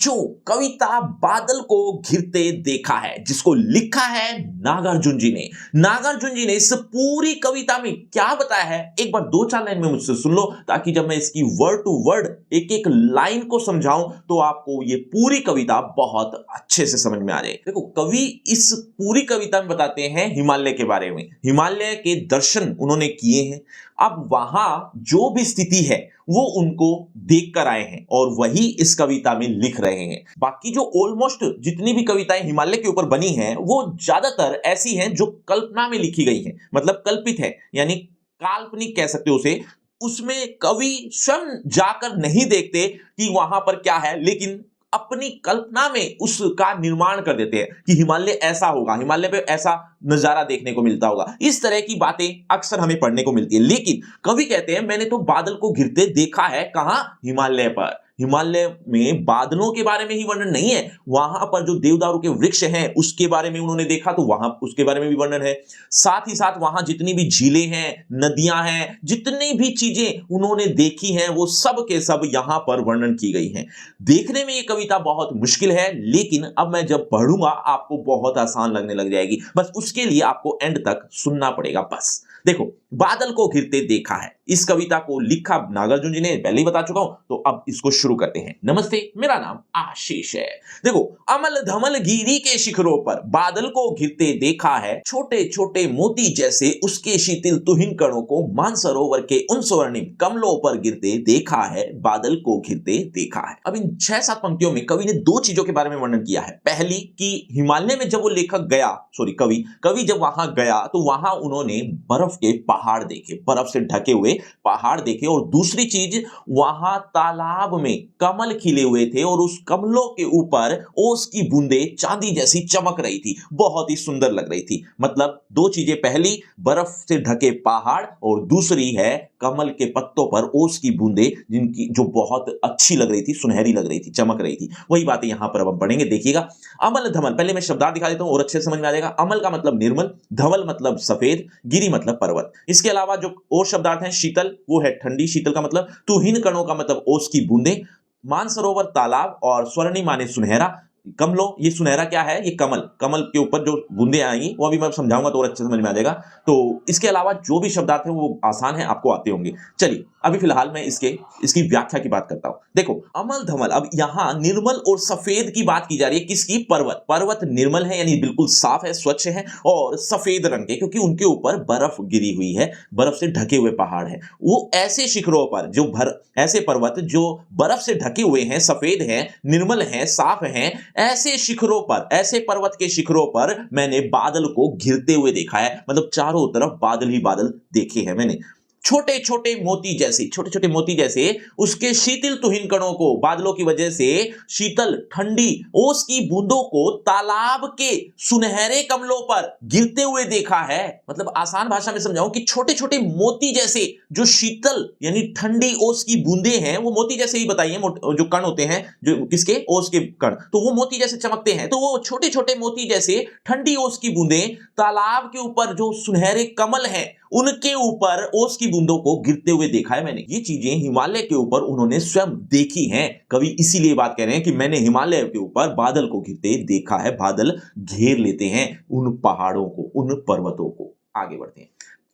जो कविता बादल को घिरते देखा है, जिसको लिखा है नागार्जुन जी ने। नागार्जुन जी ने इस पूरी कविता में क्या बताया है, एक बार दो चार लाइन में मुझसे सुन लो, ताकि जब मैं इसकी वर्ड टू वर्ड एक एक लाइन को समझाऊं तो आपको ये पूरी कविता बहुत अच्छे से समझ में आ जाए। देखो, कवि इस पूरी कविता में बताते हैं हिमालय के बारे में, हिमालय के दर्शन उन्होंने किए हैं। अब वहां जो भी स्थिति है वो उनको देख कर आए हैं और वही इस कविता में लिख रहे हैं। बाकी जो ऑलमोस्ट जितनी भी कविताएं हिमालय के ऊपर बनी हैं वो ज्यादातर ऐसी हैं जो कल्पना में लिखी गई हैं, मतलब कल्पित है, यानी काल्पनिक कह सकते हो उसे। उसमें कवि स्वयं जाकर नहीं देखते कि वहां पर क्या है, लेकिन अपनी कल्पना में उसका निर्माण कर देते हैं कि हिमालय ऐसा होगा, हिमालय पे ऐसा नजारा देखने को मिलता होगा। इस तरह की बातें अक्सर हमें पढ़ने को मिलती है। लेकिन कवि कहते हैं मैंने तो बादल को घिरते देखा है, कहां? हिमालय पर। हिमालय में बादलों के बारे में ही वर्णन नहीं है, वहां पर जो देवदारू के वृक्ष हैं उसके बारे में उन्होंने देखा, तो वहां उसके बारे में भी वर्णन है। साथ ही साथ वहां जितनी भी झीलें हैं, नदियां हैं, जितनी भी चीजें उन्होंने देखी हैं वो सब के सब यहां पर वर्णन की गई हैं। देखने में ये कविता बहुत मुश्किल है, लेकिन अब मैं जब पढ़ूंगा आपको बहुत आसान लगने लग जाएगी। बस उसके लिए आपको एंड तक सुनना पड़ेगा। बस देखो, बादल को घिरते देखा है, इस कविता को लिखा नागार्जुन जी ने, पहले ही बता चुका हूं, तो अब इसको शुरू करते हैं। नमस्ते, मेरा नाम आशीष है। देखो, अमल धमल गिरी के शिखरों पर बादल को घिरते देखा है, छोटे छोटे मोती जैसे उसके शीतल तुहिन कणों को मानसरोवर के उन स्वर्णिम कमलों पर गिरते देखा है, बादल को घिरते देखा है। अब इन 6-7 पंक्तियों में कवि ने दो चीजों के बारे में वर्णन किया है। पहली कि हिमालय में जब वो लेखक गया, कवि जब वहां गया तो वहां उन्होंने बर्फ के पहाड़ देखे, बर्फ से ढके हुए पहाड़ देखे। और दूसरी चीज, वहां तालाब में कमल खिले हुए थे और उस कमलों के ऊपर ओस की बूंदें चांदी जैसी चमक रही थी, बहुत ही सुंदर लग रही थी। मतलब दो चीजें, पहली बर्फ से ढके पहाड़ और दूसरी है कमल के पत्तों पर ओस की बूंदें, जिनकी जो बहुत अच्छी लग रही थी, सुनहरी लग रही थी, चमक रही थी। वही बातें यहां पर अब हम पढ़ेंगे, देखिएगा। अमल धमल, पहले मैं शब्दार्थ दिखा देता हूं और अच्छे से समझ में आ जाएगा। अमल का मतलब निर्मल, धवल मतलब सफेद, गिरी मतलब पर्वत। इसके अलावा जो और शब्दार्थ हैं, शीतल वो है ठंडी, शीतल का मतलब तुहिन कणों का मतलब ओस की बूंदें, मानसरोवर तालाब, और स्वर्णिम माने सुनहरा, कमलों, ये सुनहरा क्या है? ये कमल, कमल के ऊपर जो बूंदे आएंगी वो अभी मैं समझाऊंगा तो और अच्छे समझ में आ जाएगा। तो इसके अलावा जो भी शब्दार्थ हैं वो आसान है, आपको आते होंगे। चलिए अभी फिलहाल मैं इसकी व्याख्या की बात करता हूं। देखो, अमल धमल, अब यहां निर्मल और सफेद की बात की जा रही है। किसकी? पर्वत। पर्वत निर्मल है, यानी बिल्कुल साफ है, स्वच्छ है, और सफेद रंग के, क्योंकि उनके ऊपर बर्फ गिरी हुई है, बर्फ से ढके हुए पहाड़ है। वो ऐसे शिखरों पर ऐसे पर्वत जो बर्फ से ढके हुए हैं, सफेद हैं, निर्मल हैं, साफ हैं, ऐसे शिखरों पर, ऐसे पर्वत के शिखरों पर मैंने बादल को घिरते हुए देखा है। मतलब चारों तरफ बादल ही बादल देखे हैं मैंने। छोटे छोटे मोती जैसे उसके शीतल तुहिन कणों को, बादलों की वजह से शीतल ठंडी ओस की बूंदों को तालाब के सुनहरे कमलों पर गिरते हुए देखा है। मतलब आसान भाषा में समझाऊं कि छोटे छोटे मोती जैसे जो शीतल यानी ठंडी ओस की बूंदे हैं, वो मोती जैसे ही बताइए, जो कण होते हैं, जो किसके? ओस के कण, तो वो मोती जैसे चमकते हैं। तो वो छोटे छोटे मोती जैसे ठंडी ओस की बूंदें तालाब के ऊपर जो सुनहरे कमल हैं उनके ऊपर ओस की बूंदों को गिरते हुए देखा है मैंने। ये चीजें हिमालय के ऊपर उन्होंने स्वयं देखी हैं। कवि इसीलिए बात कह रहे हैं कि मैंने हिमालय के ऊपर बादल को घिरते देखा है, बादल घेर लेते हैं उन पहाड़ों को, उन पर्वतों को। आगे बढ़ते हैं।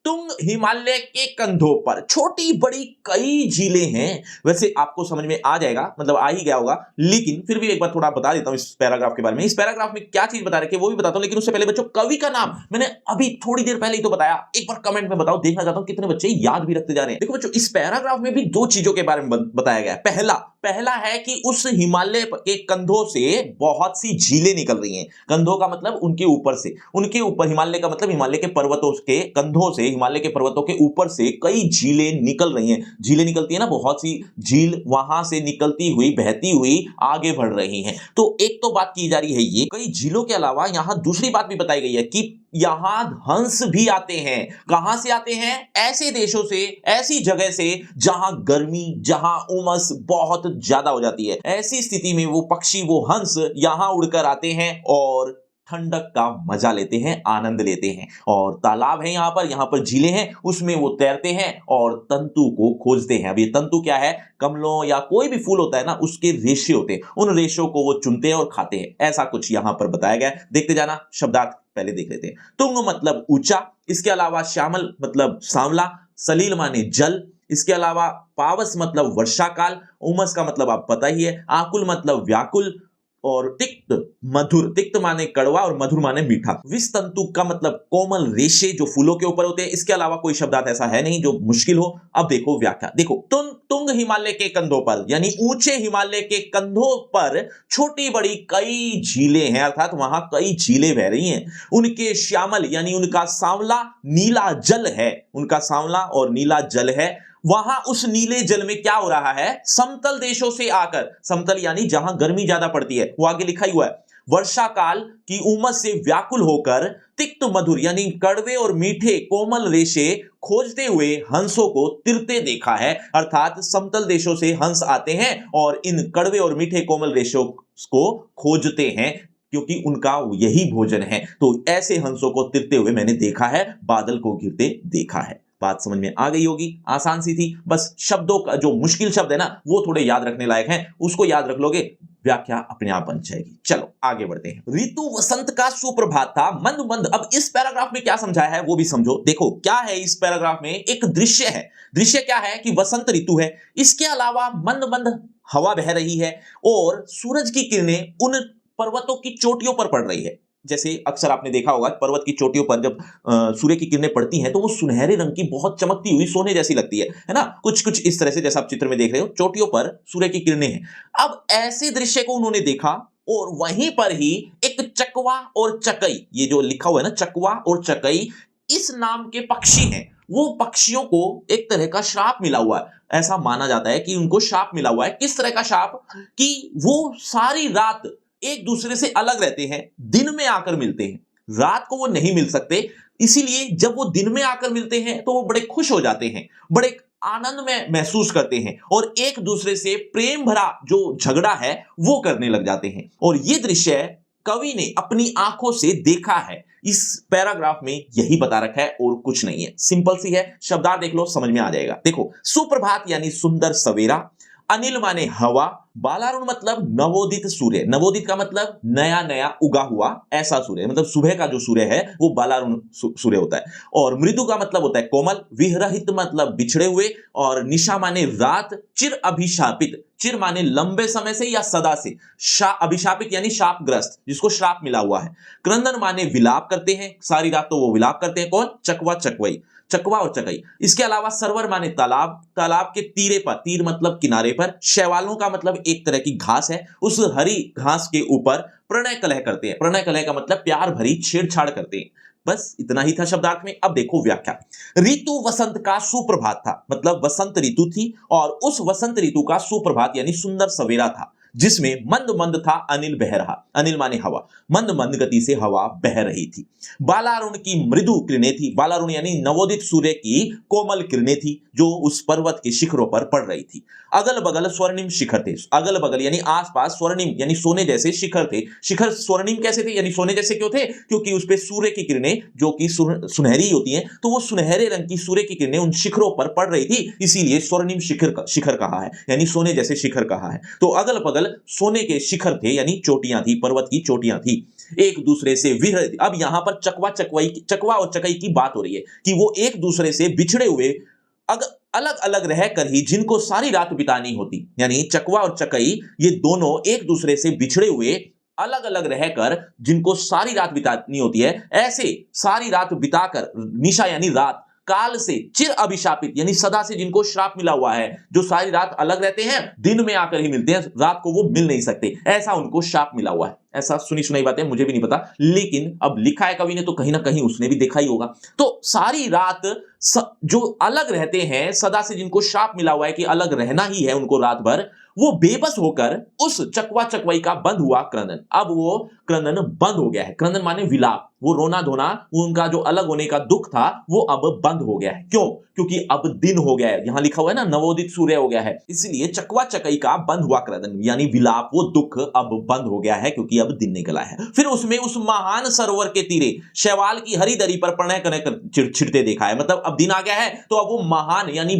तुंग हिमालय के कंधों पर छोटी बड़ी कई झीलें हैं। वैसे आपको समझ में आ जाएगा, मतलब आ ही गया होगा, लेकिन फिर भी एक बार थोड़ा बता देता हूं इस पैराग्राफ के बारे में। इस पैराग्राफ में क्या चीज बता रखे वो भी बताता हूं, लेकिन उससे पहले बच्चों कवि का नाम मैंने अभी थोड़ी देर पहले ही तो बताया, एक बार कमेंट में बताओ, देखना चाहता हूं कितने बच्चे याद भी रखते जा रहे हैं। देखो बच्चों, इस पैराग्राफ में भी दो चीजों के बारे में बताया गया है। पहला है कि उस हिमालय के कंधों से बहुत सी झीलें निकल रही हैं। कंधों का मतलब उनके ऊपर से, उनके ऊपर, हिमालय का मतलब हिमालय के पर्वतों के कंधों से, हिमालय के पर्वतों के ऊपर से कई झीलें निकल रही हैं। झीलें निकलती है ना, बहुत सी झील वहां से निकलती हुई, बहती हुई आगे बढ़ रही हैं। तो एक तो बात की जा रही है ये। कई झीलों के अलावा यहां दूसरी बात भी बताई गई है कि यहां हंस भी आते हैं। कहां से आते हैं? ऐसे देशों से, ऐसी जगह से जहां गर्मी, जहां उमस बहुत ज्यादा हो जाती है। ऐसी स्थिति में वो पक्षी, वो हंस यहां उड़कर आते हैं और ठंडक का मजा लेते हैं, आनंद लेते हैं। और तालाब है यहाँ पर झीलें हैं, उसमें वो तैरते हैं और तंतु को खोजते हैं। अब ये तंतु क्या है? कमलों या कोई भी फूल होता है ना, उसके रेशे होते हैं, उन रेशों को वो चुनते हैं और खाते हैं। ऐसा कुछ यहाँ पर बताया गया है। देखते जाना, शब्दार्थ पहले देख लेते हैं। तुंग मतलब ऊंचा, इसके अलावा श्यामल मतलब सांवला, सलील माने जल, इसके अलावा पावस मतलब वर्षा काल, उमस का मतलब आप पता ही है, आकुल मतलब व्याकुल, और तिक्त मधुर, तिक्त माने कड़वा और मधुर माने मीठा। विस्तंतु का मतलब कोमल रेशे जो फूलों के ऊपर होते हैं। इसके अलावा कोई शब्दार्थ ऐसा है नहीं जो मुश्किल हो। अब देखो व्याख्या। देखो, तुंग हिमालय के कंधों पर यानी ऊंचे हिमालय के कंधों पर छोटी बड़ी कई झीलें हैं, अर्थात वहां कई झीलें बह रही हैं। उनके श्यामल यानी उनका सांवला नीला जल है, उनका सांवला और नीला जल है। वहां उस नीले जल में क्या हो रहा है? समतल देशों से आकर, समतल यानी जहां गर्मी ज्यादा पड़ती है, वो आगे लिखा ही हुआ है, वर्षा काल की उमस से व्याकुल होकर तिक्त मधुर यानी कड़वे और मीठे कोमल रेशे खोजते हुए हंसों को तिरते देखा है। अर्थात समतल देशों से हंस आते हैं और इन कड़वे और मीठे कोमल रेशों को खोजते हैं, क्योंकि उनका यही भोजन है। तो ऐसे हंसों को तिरते हुए मैंने देखा है, बादल को घिरते देखा है। बात समझ में आ गई होगी, आसान सी थी। बस शब्दों का जो मुश्किल शब्द है ना, वो थोड़े याद रखने लायक हैं, उसको याद रख लोगे, व्याख्या अपने आप बन जाएगी। चलो आगे बढ़ते हैं। ऋतु वसंत का सुप्रभात था, मंद मंद। अब इस पैराग्राफ में क्या समझाया है वो भी समझो। देखो क्या है इस पैराग्राफ में, एक दृश्य है। दृश्य क्या है कि वसंत ऋतु है, इसके अलावा मंद मंद हवा बह रही है और सूरज की किरणें उन पर्वतों की चोटियों पर पड़ रही है। जैसे अक्सर आपने देखा होगा, पर्वत की चोटियों पर जब सूर्य की किरणें पड़ती हैं तो वो सुनहरे रंग की बहुत चमकती हुई सोने जैसी लगती है ना, कुछ कुछ इस तरह से, जैसा आप चित्र में देख रहे हो, चोटियों पर सूर्य की किरणें हैं। अब ऐसे दृश्य को उन्होंने देखा और वहीं पर ही एक चकवा और चकई, ये जो लिखा हुआ है ना, चकवा और चकई, इस नाम के पक्षी हैं। वो पक्षियों को एक तरह का श्राप मिला हुआ है। ऐसा माना जाता है कि उनको श्राप मिला हुआ है। किस तरह का श्राप? कि वो सारी रात एक दूसरे से अलग रहते हैं, दिन में आकर मिलते हैं, रात को वो नहीं मिल सकते। इसीलिए जब वो दिन में आकर मिलते हैं तो वो बड़े खुश हो जाते हैं, बड़े आनंद में महसूस करते हैं और एक दूसरे से प्रेम भरा जो झगड़ा है वो करने लग जाते हैं। और ये दृश्य कवि ने अपनी आंखों से देखा है। इस पैराग्राफ में यही बता रखा है और कुछ नहीं है, सिंपल सी है। शब्दार्थ देख लो, समझ में आ जाएगा। देखो, सुप्रभात यानी सुंदर सवेरा, अनिल माने हवा, बालारुण मतलब नवोदित सूर्य, नवोदित का मतलब नया नया उगा हुआ ऐसा सूर्य, मतलब सुबह का जो सूर्य है वो बालारुण सूर्य होता है। और मृदु का मतलब होता है कोमल, विहरहित मतलब बिछड़े हुए, और निशा माने रात, चिर अभिशापित, चिर माने लंबे समय से या सदा से, अभिशापित यानी शापग्रस्त, जिसको श्राप मिला हुआ है। क्रंदन माने विलाप करते हैं, सारी रात तो वो विलाप करते हैं। कौन? चकवा चकवई, चकवा और चकई। इसके अलावा सरवर माने तालाब, तालाब के तीरे पर, तीर मतलब किनारे पर। शैवालों का मतलब एक तरह की घास है, उस हरी घास के ऊपर प्रणय कलह करते हैं। प्रणय कलह का मतलब प्यार भरी छेड़छाड़ करते हैं। बस इतना ही था शब्दार्थ में। अब देखो व्याख्या। ऋतु वसंत का सुप्रभात था, मतलब वसंत ऋतु थी और उस वसंत ऋतु का सुप्रभात यानी सुंदर सवेरा था, जिसमें मंद मंद था अनिल बह रहा, अनिल माने हवा, मंद मंद गति से हवा बह रही थी। बालारुण की मृदु किरणें थी, बालारुण यानी नवोदित सूर्य की कोमल किरणें थी जो उस पर्वत के शिखरों पर पड़ रही थी। अगल बगल स्वर्णिम शिखर थे, अगल बगल यानी आसपास स्वर्णिम यानी सोने जैसे शिखर थे। शिखर स्वर्णिम कैसे थे यानी सोने जैसे क्यों थे? क्योंकि उस पे सूर्य की किरणें जो कि सुनहरी होती हैं, तो वो सुनहरे रंग की सूर्य की किरणें उन शिखरों पर पड़ रही थी, इसीलिए स्वर्णिम शिखर कहा है, यानी सोने जैसे शिखर कहा है। तो अगल बगल सोने के शिखर थे यानी चोटियां थी, पर्वत की चोटियां थी, एक दूसरे से विरह। अब यहां पर चकवा और चकई की बात हो रही है कि वो एक दूसरे से बिछड़े हुए अलग अलग रहकर ही जिनको सारी रात बितानी होती, यानी चकवा और चकई ये दोनों एक दूसरे से बिछड़े हुए अलग अलग रहकर जिनको सारी रात बितानी होती है, ऐसे सारी रात बिताकर, निशा यानी रात, काल से, चिर अभिशापित यानी सदा से जिनको श्राप मिला हुआ है, जो सारी रात अलग रहते हैं, दिन में आकर ही मिलते हैं, रात को वो मिल नहीं सकते, ऐसा उनको श्राप मिला हुआ है। ऐसा सुनी सुनाई बातें, मुझे भी नहीं पता, लेकिन अब लिखा है कवि ने तो कहीं ना कहीं उसने भी देखा ही होगा। तो सारी रात जो अलग रहते हैं, सदा से जिनको श्राप मिला हुआ है कि अलग रहना ही है उनको रात भर, वो बेबस होकर उस चकवा चकवाई का बंद हुआ क्रंदन। अब वो क्रंदन बंद हो गया है। क्रंदन माने विलाप, वो रोना धोना, वो उनका जो अलग होने का दुख था वो अब बंद हो गया है। क्यों? क्योंकि अब दिन हो गया है। यहां लिखा हुआ है ना, नवोदित सूर्य हो गया है, इसलिए चकवा चकई का बंद हुआ क्रंदन यानी विलाप, वो दुख अब बंद हो गया है क्योंकि अब दिन निकला है। फिर उसमें उस महान सरोवर के तीरे शैवाल की हरी दरी पर प्रणय कर छिड़ते देखा है। मतलब अब दिन आ गया है तो अब वो महान यानी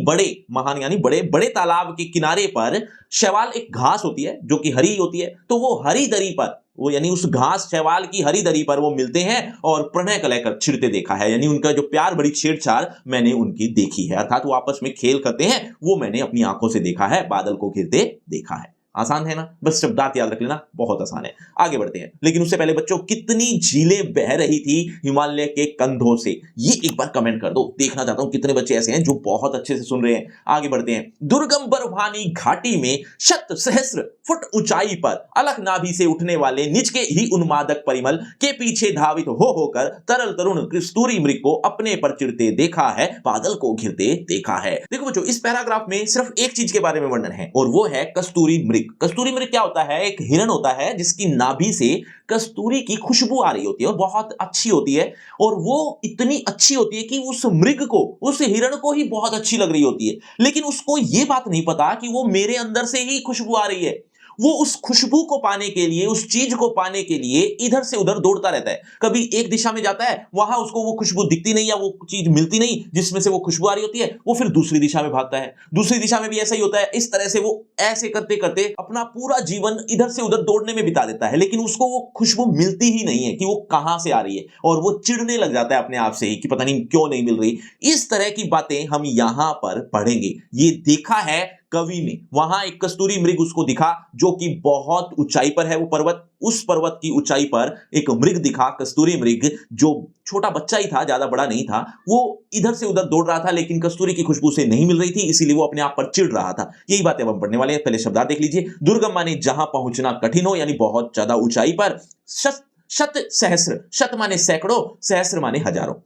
बड़े बड़े तालाब के किनारे पर शैवाल, एक घास होती है जो कि हरी होती है, तो वो हरी दरी पर, वो यानी उस घास शैवाल की हरी दरी पर वो मिलते हैं और प्रणय कलह कर छिड़ते देखा है। यानी उनका जो प्यार भरी छेड़छाड़ मैंने उनकी देखी है, अर्थात वो आपस में खेल करते हैं, वो मैंने अपनी आंखों से देखा है, बादल को घिरते देखा है। आसान है ना, बस शब्दार्थ याद रख लेना, बहुत आसान है। आगे बढ़ते हैं, लेकिन उससे पहले बच्चों, कितनी झीलें बह रही थी हिमालय के कंधों से, ये एक बार कमेंट कर दो। देखना चाहता हूं कितने बच्चे ऐसे हैं जो बहुत अच्छे से सुन रहे हैं। आगे बढ़ते हैं। दुर्गम बर्फानी घाटी में शत सहस्र फुट ऊंचाई पर अलख नाभि से उठने वाले निज के ही उन्मादक परिमल के पीछे धावित हो होकर तरल तरुण कस्तूरी मृग को अपने पर चिढ़ते देखा है, बादल को घिरते देखा है। देखो बच्चों, इस पैराग्राफ में सिर्फ एक चीज के बारे में वर्णन है और वो है कस्तूरी मृग। कस्तूरी मृग क्या होता है? एक हिरण होता है जिसकी नाभि से कस्तूरी की खुशबू आ रही होती है और बहुत अच्छी होती है, और वो इतनी अच्छी होती है कि उस मृग को, उस हिरण को ही बहुत अच्छी लग रही होती है, लेकिन उसको ये बात नहीं पता कि वो मेरे अंदर से ही खुशबू आ रही है। वो उस खुशबू को पाने के लिए, उस चीज को पाने के लिए इधर से उधर दौड़ता रहता है। कभी एक दिशा में जाता है, वहां उसको वो खुशबू दिखती नहीं या वो चीज मिलती नहीं जिसमें से वो खुशबू आ रही होती है, वो फिर दूसरी दिशा में भागता है। दूसरी दिशा में भी ऐसा ही होता है। इस तरह से वो ऐसे करते करते अपना पूरा जीवन इधर से उधर दौड़ने में बिता देता है, लेकिन उसको वो खुशबू मिलती ही नहीं है कि वो कहां से आ रही है, और वो चिढ़ने लग जाता है अपने आप से ही कि पता नहीं क्यों नहीं मिल रही। इस तरह की बातें हम यहां पर पढ़ेंगे। ये देखा है कवि ने, वहां एक कस्तूरी मृग उसको दिखा जो कि बहुत ऊंचाई पर है वो पर्वत, उस पर्वत की ऊंचाई पर एक मृग दिखा, कस्तूरी मृग, जो छोटा बच्चा ही था, ज्यादा बड़ा नहीं था। वो इधर से उधर दौड़ रहा था लेकिन कस्तूरी की खुशबू से नहीं मिल रही थी, इसीलिए वो अपने आप पर चिढ़ रहा था। यही बातें हम पढ़ने वाले हैं। पहले शब्दार्थ देख लीजिए। दुर्गम माने जहां पहुंचना कठिन हो, यानी बहुत ज्यादा ऊंचाई पर। शत सहस्र, शत माने सैकड़ों, सहस्र माने हजारों।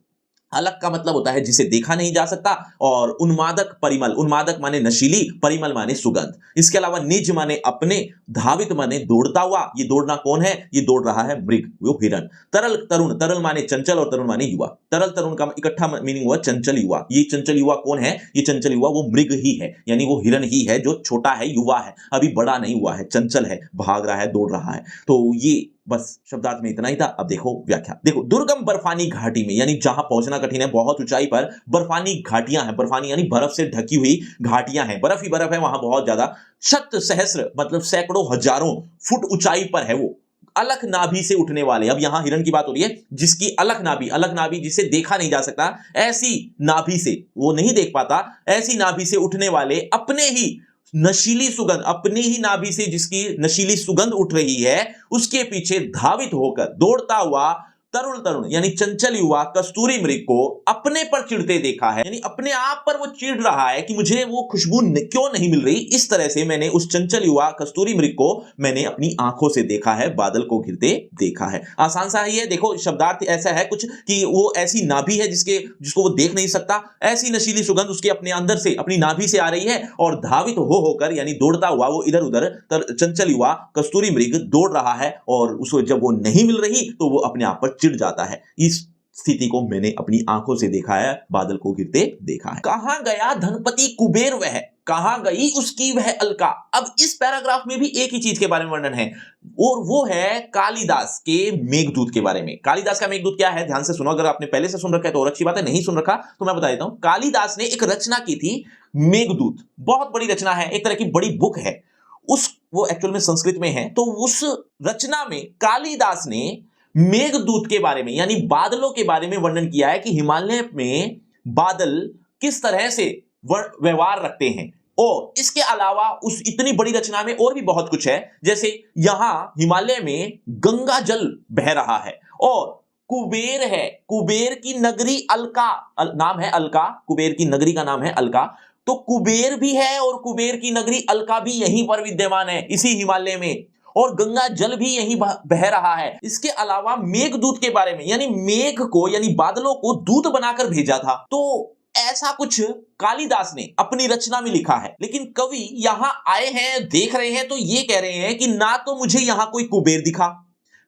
अलग का मतलब होता है जिसे देखा नहीं जा सकता, और उन्मादक परिमल, उन्मादक माने नशीली, परिमल माने सुगंध। इसके अलावा निज माने अपने, धावित माने दौड़ता हुआ। ये दौड़ना कौन है? ये दौड़ रहा है मृग, वो हिरण। तरल तरुण, तरल माने चंचल और तरुण माने युवा। तरल तरुण का इकट्ठा मीनिंग हुआ चंचल युवा। ये चंचल युवा कौन है? ये चंचल युवा वो मृग ही है, यानी वो हिरण ही है जो छोटा है, युवा है, अभी बड़ा नहीं हुआ है, चंचल है, भाग रहा है, दौड़ रहा है। तो ये बस शब्दार्थ में इतना ही था। अब देखो व्याख्या। देखो, दुर्गम बर्फानी घाटी में, यानी जहां पहुंचना कठिन है, बहुत ऊंचाई पर बर्फानी घाटियां हैं। बर्फानी यानी बर्फ से ढकी हुई घाटियां हैं, बर्फ ही बर्फ है वहां बहुत ज्यादा। शत सहस्र मतलब सैकड़ों हजारों फुट ऊंचाई पर है वो। अलख नाभि से उठने वाले, अब यहां हिरण की बात हो रही है जिसकी अलख नाभि, अलख नाभि जिसे देखा नहीं जा सकता, ऐसी नाभि से, वो नहीं देख पाता, ऐसी नाभि से उठने वाले अपने ही नशीली सुगंध, अपनी ही नाभि से जिसकी नशीली सुगंध उठ रही है, उसके पीछे धावित होकर दौड़ता हुआ तरुण तरुण यानी चंचल युवा कस्तूरी मृग को अपने पर चिढ़ते देखा है, यानी अपने आप पर वो चिढ़ रहा है कि मुझे वो खुशबू क्यों नहीं मिल रही। इस तरह से मैंने उस चंचल युवा कस्तूरी मृग को मैंने अपनी आंखों से देखा है, बादल को घिरते देखा है। आसान सा ही है। देखो, शब्दार्थ ऐसा है कुछ कि वो ऐसी नाभि है जिसको वो देख नहीं सकता, ऐसी नशीली सुगंध उसके अपने अंदर से, अपनी नाभि से आ रही है, और धावित होकर यानी दौड़ता हुआ वो इधर उधर चंचल युवा कस्तूरी मृग दौड़ रहा है, और उसको जब वो नहीं मिल रही तो वो अपने आप पर चिढ़ जाता है। इस स्थिति को मैंने अपनी आंखों से देखा है, बादल को गिरते देखा है। कहां गया धनपति कुबेर वह, कहां गई उसकी वह अलका। अब इस पैराग्राफ में भी एक ही चीज के बारे में वर्णन है, और वो है कालिदास के मेघदूत के बारे में। कालिदास का मेघदूत क्या है, ध्यान से सुनो। अगर आपने पहले से सुन रखा है तो और अच्छी बात है, नहीं सुन रखा तो मैं बता देता हूं। कालिदास ने एक रचना की थी मेघदूत, बहुत बड़ी रचना है, एक तरह की बड़ी बुक है। वो एक्चुअल में संस्कृत में है। तो उस रचना में कालिदास ने मेघदूत के बारे में, यानी बादलों के बारे में वर्णन किया है कि हिमालय में बादल किस तरह से व्यवहार रखते हैं। और इसके अलावा उस इतनी बड़ी रचना में और भी बहुत कुछ है, जैसे यहां हिमालय में गंगा जल बह रहा है, और कुबेर है, कुबेर की नगरी अलका, नाम है अलका, कुबेर की नगरी का नाम है अलका। तो कुबेर भी है और कुबेर की नगरी अलका भी यहीं पर विद्यमान है, इसी हिमालय में, और गंगा जल भी यहीं बह रहा है। इसके अलावा मेघदूत के बारे में, यानी मेघ को, यानी बादलों को दूत बनाकर भेजा था। तो ऐसा कुछ कालिदास ने अपनी रचना में लिखा है। लेकिन कवि यहां आए हैं, देख रहे हैं, तो ये कह रहे हैं कि ना तो मुझे यहां कोई कुबेर दिखा,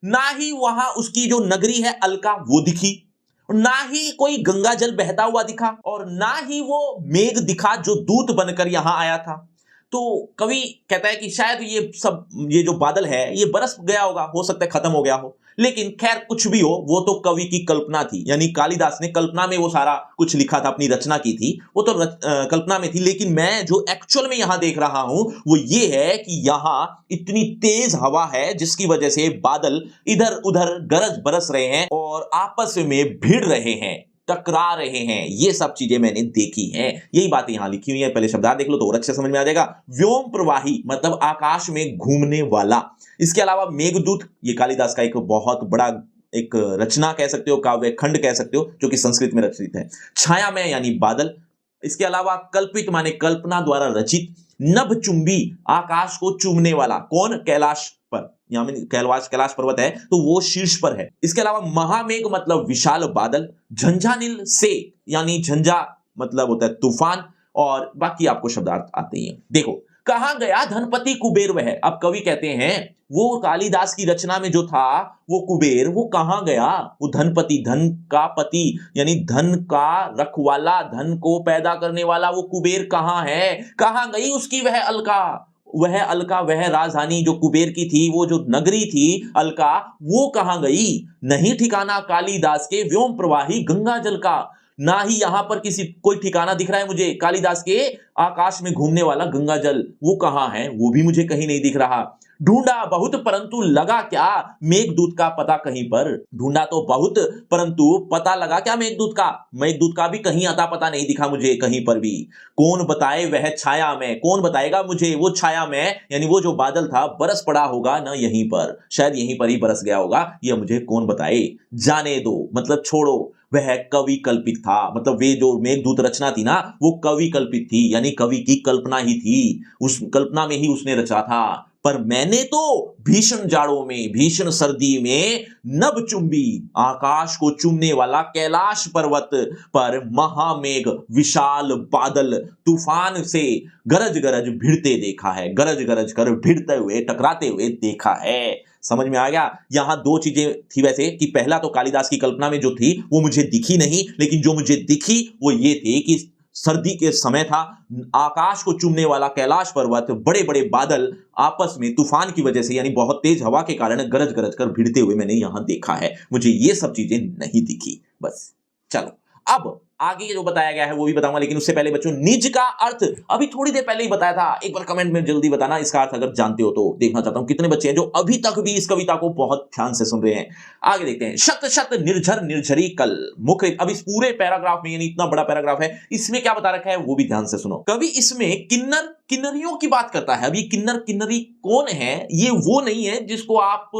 ना ही वहां उसकी जो नगरी है अलका वो दिखी, ना ही कोई गंगा जल बहता हुआ दिखा, और ना ही वो मेघ दिखा जो दूत बनकर यहां आया था। तो कवि कहता है कि शायद ये जो बादल है ये बरस गया होगा, हो सकता है खत्म हो गया हो। लेकिन खैर कुछ भी हो, वो तो कवि की कल्पना थी, यानी कालिदास ने कल्पना में वो सारा कुछ लिखा था, अपनी रचना की थी, वो तो कल्पना में थी। लेकिन मैं जो एक्चुअल में यहां देख रहा हूं वो ये है कि यहां इतनी तेज हवा है जिसकी वजह से बादल इधर उधर गरज बरस रहे हैं और आपस में भिड़ रहे हैं, टकरा रहे हैं। ये सब चीजें मैंने देखी हैं, यही बातें यहां लिखी हुई हैं। पहले शब्दार्थ देख लो तो और अच्छे समझ में आ जाएगा। व्योम प्रवाही मतलब आकाश में घूमने वाला। इसके अलावा मेघदूत, ये कालिदास का एक बहुत बड़ा एक रचना कह सकते हो, काव्य खंड कह सकते हो, जो कि संस्कृत में रचित है। छाया में यानी बादल। इसके अलावा कल्पित माने कल्पना द्वारा रचित। नभचुंबी आकाश को चूमने वाला, कौन? कैलाश पर, यहाँ में कैलाश पर्वत है तो वो शीर्ष पर है। इसके अलावा महामेघ मतलब विशाल बादल। झंझानील से यानी झंझा मतलब होता है तूफान, और बाकी आपको शब्दार्थ आते ही हैं। देखो, कहां गया धनपति कुबेर वह। अब कवि कहते हैं वो कालिदास की रचना में जो था वो कुबेर, वो कहां गया? वो धनपति, धन का पति यानी धन का रखवाला, धन को पैदा करने वाला वो कुबेर कहां है? कहां गई उसकी वह अलका? वह अलका, वह राजधानी जो कुबेर की थी, वो जो नगरी थी अलका, वो कहां गई? नहीं ठिकाना कालिदास के व्योम प्रवाही गंगा जल का। ना ही यहां पर किसी कोई ठिकाना दिख रहा है मुझे कालिदास के आकाश में घूमने वाला गंगा जल, वो कहां है? वो भी मुझे कहीं नहीं दिख रहा। ढूंढा बहुत परंतु लगा क्या मेघदूत का पता कहीं पर। ढूंढा तो बहुत परंतु पता लगा क्या मेघदूत का? मेघदूत का भी कहीं अता पता नहीं दिखा मुझे कहीं पर भी। कौन बताए वह छाया में, कौन बताएगा मुझे वो छाया में, यानी वो जो बादल था बरस पड़ा होगा ना यहीं पर, शायद यहीं पर ही बरस गया होगा, ये मुझे कौन बताए। जाने दो मतलब छोड़ो, वह कवि कल्पित था। मतलब वे जो मेघदूत रचना थी ना वो कवि कल्पित थी, यानी कवि की कल्पना ही थी, उस कल्पना में ही उसने रचा था। पर मैंने तो भीषण जाड़ों में, भीषण सर्दी में नभचुंबी आकाश को चूमने वाला कैलाश पर्वत पर महामेघ विशाल बादल तूफान से गरज गरज भिड़ते देखा है। गरज गरज कर भिड़ते हुए टकराते हुए देखा है। समझ में आ गया? यहां दो चीजें थी वैसे, कि पहला तो कालिदास की कल्पना में जो थी वो मुझे दिखी नहीं, लेकिन जो मुझे दिखी वो ये थी कि सर्दी के समय था, आकाश को चूमने वाला कैलाश पर्वत, बड़े बड़े बादल आपस में तूफान की वजह से यानी बहुत तेज हवा के कारण गरज गरज कर भिड़ते हुए मैंने यहां देखा है। मुझे ये सब चीजें नहीं दिखी। बस चलो, अब आगे जो बताया गया है वो भी बताऊंगा, लेकिन उससे पहले बच्चों निज का अर्थ अभी थोड़ी देर पहले ही बताया था। एक बार कमेंट में जल्दी बताना इसका अर्थ अगर जानते हो तो। देखना चाहता हूं कितने बच्चे हैं जो अभी तक भी इस कविता को बहुत ध्यान से सुन रहे हैं। आगे देखते हैं। शत शत निर्झर निर्झरी कल मुख। अब इस पूरे पैराग्राफ में, यानी इतना बड़ा पैराग्राफ है, इसमें क्या बता रखा है वो भी ध्यान से सुनो। कवि इसमें किन्नर किन्नरियों की बात करता है। अब ये किन्नर किन्नरी कौन है? ये वो नहीं है जिसको आप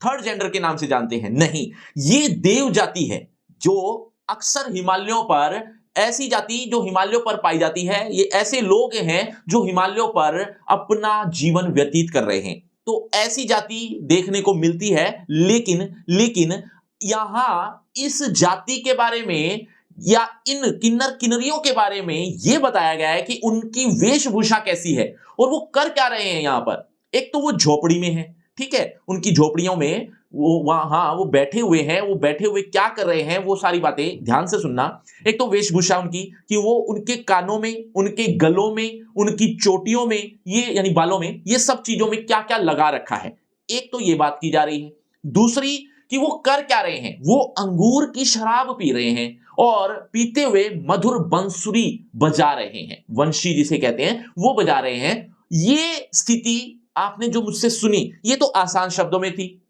थर्ड जेंडर के नाम से जानते हैं, नहीं, ये देव जाति है जो अक्सर हिमालयों पर, ऐसी जाति जो हिमालयों पर पाई जाती है। ये ऐसे लोग हैं जो हिमालयों पर अपना जीवन व्यतीत कर रहे हैं, तो ऐसी जाति देखने को मिलती है। लेकिन यहां इस जाति के बारे में या इन किन्नर किन्नरियों के बारे में यह बताया गया है कि उनकी वेशभूषा कैसी है और वो कर क्या रहे हैं यहां पर। एक तो वो झोपड़ी में है, ठीक है, उनकी झोपड़ियों में वो बैठे हुए हैं। वो बैठे हुए क्या कर रहे हैं वो सारी बातें ध्यान से सुनना। एक तो वेशभूषा उनकी, कि वो उनके कानों में, उनके गलों में, उनकी चोटियों में, ये यानी बालों में, ये सब चीजों में क्या क्या लगा रखा है। एक तो ये बात की जा रही है। दूसरी कि वो कर क्या रहे हैं, वो अंगूर की शराब पी रहे हैं और पीते हुए मधुर बंसुरी बजा रहे हैं, वंशी जिसे कहते हैं वो बजा रहे हैं। ये स्थिति आपने जो मुझसे सुनी ये तो आसान शब्दों में थी।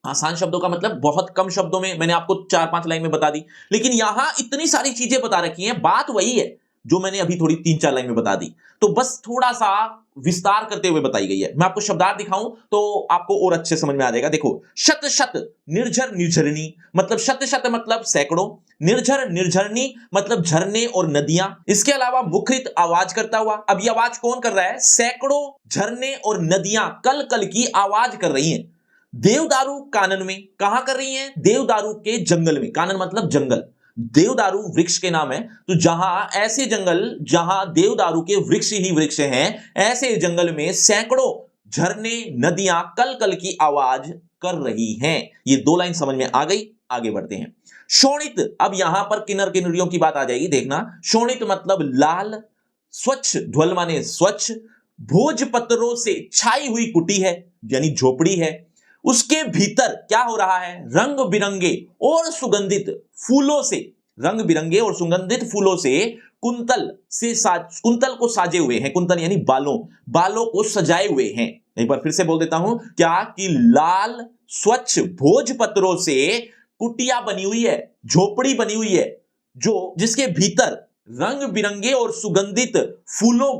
आसान शब्दों का मतलब बहुत कम शब्दों में मैंने आपको 4-5 लाइन में बता दी, लेकिन यहां इतनी सारी चीजें बता रखी हैं। बात वही है जो मैंने अभी थोड़ी 3-4 लाइन में बता दी, तो बस थोड़ा सा विस्तार करते हुए बताई गई है। मैं आपको शब्दार्थ दिखाऊं तो आपको और अच्छे समझ में आ जाएगा। देखो, शत शत निर्झर निर्झरनी मतलब शत शत मतलब सैकड़ों, निर्झर निर्झरनी मतलब झरने और नदियां। इसके अलावा मुखरित आवाज करता हुआ। अब ये आवाज कौन कर रहा है? सैकड़ों झरने और नदियां कल कल की आवाज कर रही हैं। देवदारू कानन में, कहां कर रही हैं? देवदारू के जंगल में। कानन मतलब जंगल, देवदारू वृक्ष के नाम है। तो जहां ऐसे जंगल, जहां देवदारू के वृक्ष ही वृक्ष हैं, ऐसे जंगल में सैकड़ों झरने, नदियां कल कल की आवाज कर रही हैं। ये दो लाइन समझ में आ गई। आगे बढ़ते हैं। शोणित, अब यहां पर किन्नर किन्नरियों की बात आ जाएगी, देखना। शोणित मतलब लाल, स्वच्छ, ध्वल माने स्वच्छ, भोजपत्रों से छाई हुई कुटी है यानी झोपड़ी है। उसके भीतर क्या हो रहा है? रंग बिरंगे और सुगंधित फूलों से, रंग बिरंगे और सुगंधित फूलों से कुंतल को साजे हुए हैं। कुंतल यानी बालों को सजाए हुए हैं। एक बार फिर से बोल देता हूं, क्या कि लाल स्वच्छ भोजपत्रों से कुटिया बनी हुई है, झोपड़ी बनी हुई है, जिसके भीतर रंग बिरंगे और सुगंधित फूलों,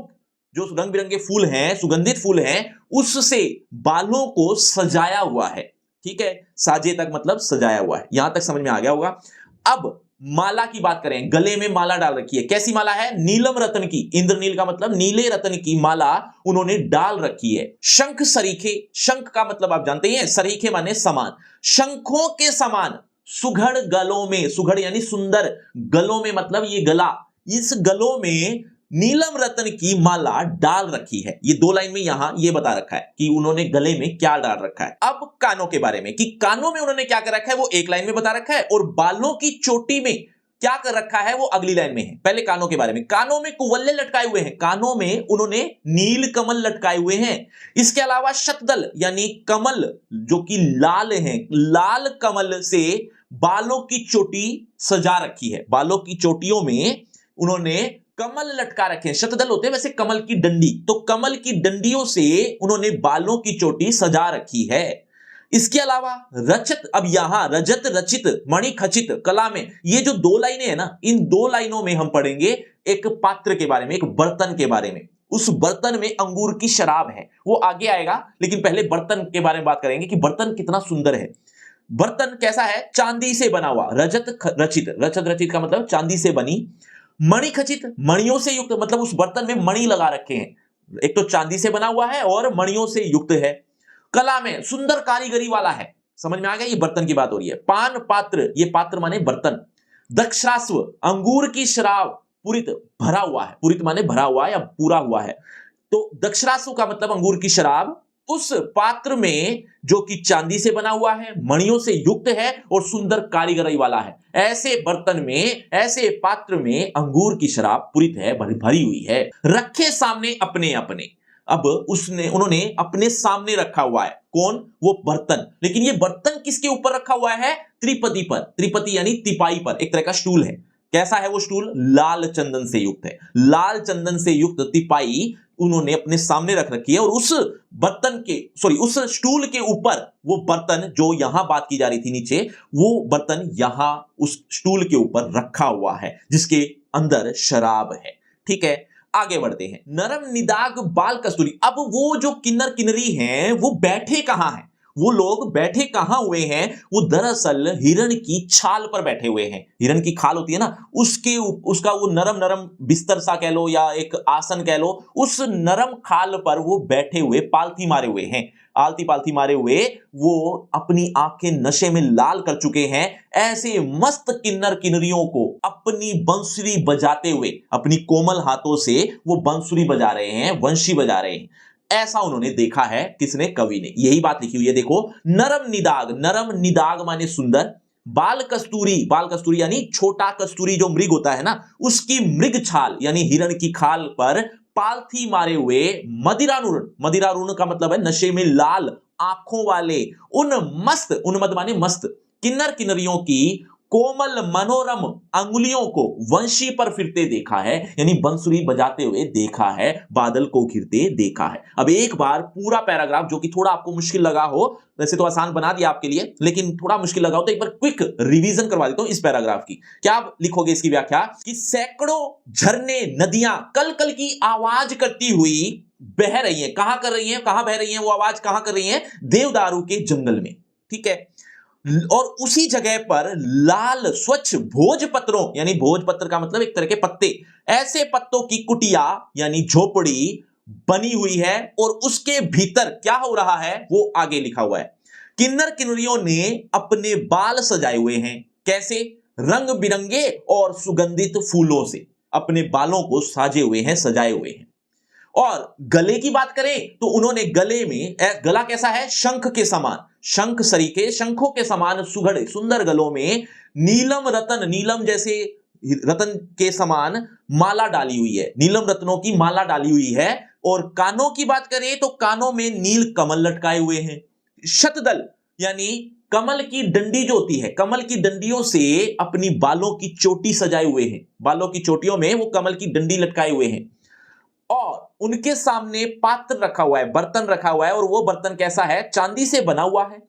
जो रंग बिरंगे फूल हैं, सुगंधित फूल हैं, उससे बालों को सजाया हुआ है। ठीक है, साजे तक मतलब सजाया हुआ है। यहां तक समझ में आ गया होगा। अब माला की बात करें, गले में माला डाल रखी है। कैसी माला है? नीलम रत्न की। इंद्रनील का मतलब नीले रत्न की माला उन्होंने डाल रखी है। शंख सरीखे, शंख का मतलब आप जानते हैं, सरीखे माने समान, शंखों के समान सुघड़ गलों में, सुघड़ यानी सुंदर, गलों में मतलब ये गला, इस गलों में नीलम रत्न की माला डाल रखी है। ये दो लाइन में यहां ये बता रखा है कि उन्होंने गले में क्या डाल रखा है। अब कानों के बारे में, कि कानों में उन्होंने क्या कर रखा है वो एक लाइन में बता रखा है, और बालों की चोटी में क्या कर रखा है वो अगली लाइन में है। पहले कानों के बारे में, कानों में कुवल्ले लटकाए हुए हैं, कानों में उन्होंने नील कमल लटकाए हुए हैं। इसके अलावा शतदल यानी कमल जो कि लाल हैं, लाल कमल से बालों की चोटी सजा रखी है। बालों की चोटियों में उन्होंने कमल लटका रखे हैं। शतदल होते हैं वैसे कमल की डंडी, तो कमल की डंडियों से उन्होंने बालों की चोटी सजा रखी है। इसके अलावा रचत, अब यहां रजत रचित मणि खचित कला में, ये जो दो लाइनें हैं ना, इन दो लाइनों में हम पढ़ेंगे एक पात्र के बारे में, एक बर्तन के बारे में। उस बर्तन में अंगूर की शराब है, वो आगे आएगा, लेकिन पहले बर्तन के बारे में बात करेंगे कि बर्तन कितना सुंदर है। बर्तन कैसा है? चांदी से बना हुआ, रजत रचित, रजत रचित का मतलब चांदी से बनी, मणि खचित मणियों से युक्त, मतलब उस बर्तन में मणि लगा रखे हैं। एक तो चांदी से बना हुआ है और मणियों से युक्त है। कला में सुंदर कारीगरी वाला है। समझ में आ गया? ये बर्तन की बात हो रही है। पान पात्र, ये पात्र माने बर्तन। दक्षरास्व, अंगूर की शराब पूरित, भरा हुआ है, पूरित माने भरा हुआ या पूरा हुआ है। तो दक्षरास्व का मतलब अंगूर की शराब, उस पात्र में जो कि चांदी से बना हुआ है, मणियों से युक्त है और सुंदर कारीगरी वाला है। ऐसे बर्तन में, ऐसे पात्र में अंगूर की शराब पूरित है, भरी हुई है। रखे सामने अपने अपने, अब उन्होंने अपने सामने रखा हुआ है। कौन? वो बर्तन। लेकिन ये बर्तन किसके ऊपर रखा हुआ है? त्रिपति पर। त्रिपति यानी तिपाई पर, एक तरह का स्टूल है। कैसा है वो स्टूल? लाल चंदन से युक्त है। लाल चंदन से युक्त तिपाई उन्होंने अपने सामने रख रखी है, और उस उस स्टूल के ऊपर वो बर्तन, जो यहां बात की जा रही थी नीचे, वो बर्तन यहां उस स्टूल के ऊपर रखा हुआ है, जिसके अंदर शराब है। ठीक है, आगे बढ़ते हैं। नरम निदाग बाल कस्तूरी। अब वो जो किन्नर किन्नरी हैं वो बैठे कहां हैं? वो लोग बैठे कहां हुए हैं? वो दरअसल हिरण की छाल पर बैठे हुए हैं। हिरण की खाल होती है ना, उसका वो नरम नरम बिस्तर सा कह लो या एक आसन कह लो, उस नरम खाल पर वो बैठे हुए पालथी मारे हुए हैं। आलती पालथी मारे हुए वो अपनी आंखें नशे में लाल कर चुके हैं। ऐसे मस्त किन्नर किन्नरियों को अपनी बंसुरी बजाते हुए, अपनी कोमल हाथों से वो बंसुरी बजा रहे हैं, वंशी बजा रहे हैं। ऐसा उन्होंने देखा है। किसने? कवि ने। यही बात लिखी हुई है, देखो। नरम निदाग, नरम निदाग माने सुंदर, बाल कस्तूरी, बाल कस्तूरी यानी छोटा कस्तूरी जो मृग होता है ना, उसकी मृग छाल यानी हिरण की खाल पर पालथी मारे हुए मदिरारूढ़, मदिरारूढ़ का मतलब है नशे में लाल आंखों वाले, उन मस्त, उन्मद माने मस्त किन्नर किन्नरियों की कोमल मनोरम अंगुलियों को वंशी पर फिरते देखा है, यानी बंसुरी बजाते हुए देखा है, बादल को घिरते देखा है। अब एक बार पूरा पैराग्राफ, जो कि थोड़ा आपको मुश्किल लगा हो, वैसे तो आसान बना दिया आपके लिए, लेकिन थोड़ा मुश्किल लगा हो, तो एक बार क्विक रिवीजन करवा देता हूं इस पैराग्राफ की। क्या आप लिखोगे इसकी व्याख्या? कि सैकड़ों झरने, नदियां कल कल की आवाज करती हुई बह रही हैं। कहां कर रही हैं? कहां बह रही हैं? वो आवाज कहां कर रही हैं? देवदारू के जंगल में। ठीक है, और उसी जगह पर लाल स्वच्छ भोजपत्रों, यानी भोजपत्र का मतलब एक तरह के पत्ते, ऐसे पत्तों की कुटिया यानी झोपड़ी बनी हुई है, और उसके भीतर क्या हो रहा है वो आगे लिखा हुआ है। किन्नर किन्नरियों ने अपने बाल सजाए हुए हैं। कैसे? रंग बिरंगे और सुगंधित फूलों से अपने बालों को साजे हुए हैं, सजाए हुए हैं। और गले की बात करें तो उन्होंने गले में गला कैसा है, शंख के समान, शंख सरीखे शंखों के समान सुघड़े सुंदर गलों में नीलम रतन, नीलम जैसे रतन के समान माला डाली हुई है, नीलम रत्नों की माला डाली हुई है। और कानों की बात करें तो कानों में नील कमल लटकाए हुए हैं। शतदल यानी कमल की डंडी जो होती है, कमल की डंडियों से अपनी बालों की चोटी सजाए हुए हैं, बालों की चोटियों में वो कमल की डंडी लटकाए हुए हैं। और उनके सामने पात्र रखा हुआ है, बर्तन रखा हुआ है, और वो बर्तन कैसा है, चांदी से बना हुआ है,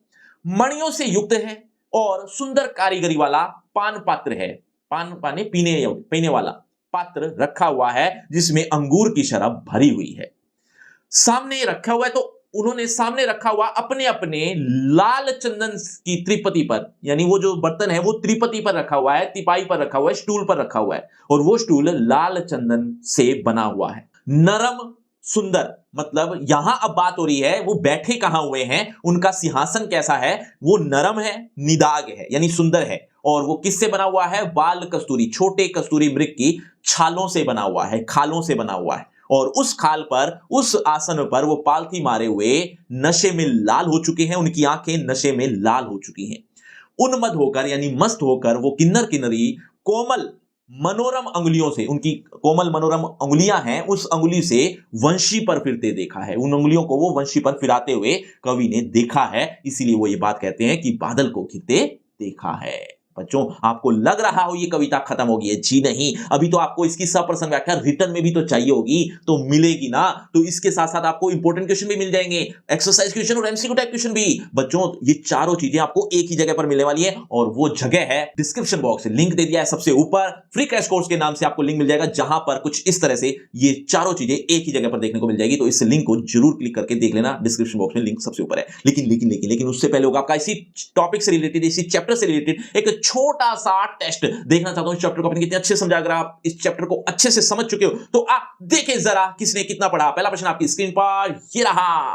मणियों से युक्त है और सुंदर कारीगरी वाला पान पात्र है। पान पाने पीने वाला पात्र रखा हुआ है जिसमें अंगूर की शराब भरी हुई है। सामने रखा हुआ है, तो उन्होंने सामने रखा हुआ अपने अपने लाल चंदन की त्रिपति पर, यानी वो जो बर्तन है वो त्रिपति पर रखा हुआ है, तिपाई पर रखा हुआ है, स्टूल पर रखा हुआ है, और वो स्टूल लाल चंदन से बना हुआ है। नरम सुंदर, मतलब यहां अब बात हो रही है वो बैठे कहां हुए हैं, उनका सिंहासन कैसा है, वो नरम है, निदाग है यानी सुंदर है। और वो किससे बना हुआ है, बाल कस्तूरी, छोटे कस्तूरी मृग की छालों से बना हुआ है, खालों से बना हुआ है। और उस खाल पर, उस आसन पर वो पालथी मारे हुए नशे में लाल हो चुके हैं, उनकी आंखें नशे में लाल हो चुकी हैं। उन्मद होकर यानी मस्त होकर वो किन्नर किन्नरी कोमल मनोरम अंगुलियों से, उनकी कोमल मनोरम अंगुलियां हैं, उस अंगुली से वंशी पर फिरते देखा है, उन अंगुलियों को वो वंशी पर फिराते हुए कवि ने देखा है। इसीलिए वो ये बात कहते हैं कि बादल को घिरते देखा है। बच्चों, आपको लग रहा हो ये कविता खत्म हो गई है? जी नहीं, अभी तो आपको इसकी सप्रसंग व्याख्या रिटर्न में भी तो चाहिए होगी, तो मिलेगी ना। तो इसके साथ साथ आपको इंपॉर्टेंट क्वेश्चन भी मिल जाएंगे, एक्सरसाइज क्वेश्चन और एमसीक्यू टाइप क्वेश्चन भी। बच्चों, ये चारों चीजें आपको एक ही जगह पर मिलने वाली है, और वो जगह है डिस्क्रिप्शन बॉक्स, लिंक दे दिया है सबसे ऊपर, फ्री क्रैश कोर्स के नाम से आपको लिंक मिल जाएगा, जहां पर कुछ इस तरह से ये चारों चीजें एक ही जगह पर देखने को मिल जाएगी। तो इस लिंक को जरूर क्लिक करके देख लेना, डिस्क्रिप्शन बॉक्स में लिंक सबसे ऊपर है। लेकिन उससे पहले होगा आपका इसी टॉपिक से रिलेटेड, इसी चैप्टर से रिलेटेड एक छोटा सा टेस्ट देखना चाहता हूं। इस चैप्टर को अपने कितने अच्छे समझा, अगर आप इस चैप्टर को अच्छे से समझ चुके हो तो आप देखें जरा किसने कितना पढ़ा। पहला प्रश्न आपकी स्क्रीन पर ये रहा,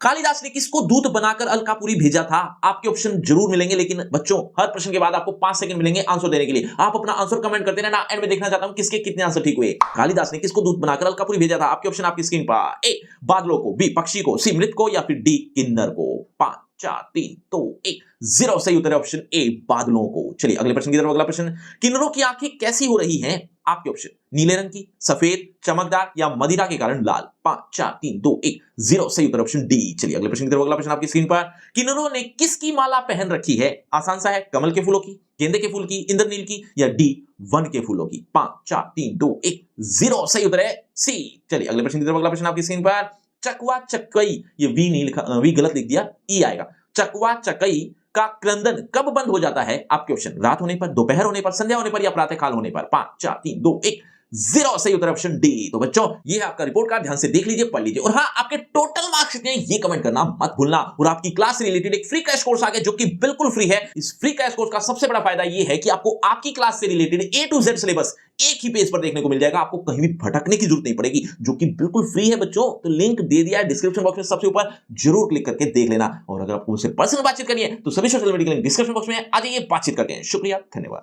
कालिदास ने किसको दूत बनाकर अलकापुरी भेजा था? आपके ऑप्शन जरूर मिलेंगे, लेकिन बच्चों हर प्रश्न के बाद आपको 5 सेकंड मिलेंगे आंसर देने के लिए। आप अपना आंसर कमेंट करते रहना, एंड में देखना चाहता हूं किसके कितने आंसर ठीक हुए। कालिदास ने किसको दूत बनाकर अलकापुरी भेजा था? आपके ऑप्शन आपकी स्क्रीन पर, ए बादलों को, बी पक्षी को, सी मृत को, या फिर डी किन्नर को। 5 4 3 2 1 0 सही उत्तर है ऑप्शन ए बादलों को। चलिए अगले प्रश्न की तरफ। अगला प्रश्न, किन्नरों की आंखें कैसी हो रही हैं? आपके ऑप्शन, नीले रंग की, सफेद, चमकदार, या मदिरा के कारण लाल। 5 4 3 2 1 0 सही उत्तर ऑप्शन डी। चलिए अगले प्रश्न की तरफ। अगला प्रश्न आपकी स्क्रीन पर, किन्नरों ने किसकी माला पहन रखी है? आसान सा है, कमल के फूलों की, गेंदे के फूल की, इंद्रनील की, या डी वन के फूलों की। 5 4 3 2 1 0 सही उत्तर है सी। चलिए अगले प्रश्न की तरफ। अगला प्रश्न आपकी स्क्रीन पर, चकवा चकई, ये वी नहीं लिखा, वी गलत लिख दिया, ई आएगा। चकवा चकई का क्रंदन कब बंद हो जाता है? आपके ऑप्शन, रात होने पर, दोपहर होने पर, संध्या होने पर, या प्रातः काल होने पर। 5 4 3 2 1 0 सही उत्तर ऑप्शन डी। तो बच्चों ये है आपका रिपोर्ट कार्ड, ध्यान से देख लीजिए, पढ़ लीजिए, और हाँ आपके टोटल मार्क्स कितने हैं ये कमेंट करना मत भूलना। और आपकी क्लास से रिलेटेड एक फ्री क्रैश कोर्स आ गया जो कि बिल्कुल फ्री है। इस फ्री क्रैश कोर्स का सबसे बड़ा फायदा ये है कि आपको आपकी क्लास से related A to Z syllabus एक ही पेज पर देखने को मिल जाएगा, आपको कहीं भी भटकने की जरूरत नहीं पड़ेगी, जो कि बिल्कुल फ्री है बच्चों। तो लिंक दे दिया है डिस्क्रिप्शन बॉक्स में सबसे ऊपर, जरूर क्लिक करके देख लेना। और अगर आपको मुझसे पर्सनल बातचीत करनी है तो सभी social media link description box में है, आ जाइए, बातचीत करते हैं। शुक्रिया, धन्यवाद।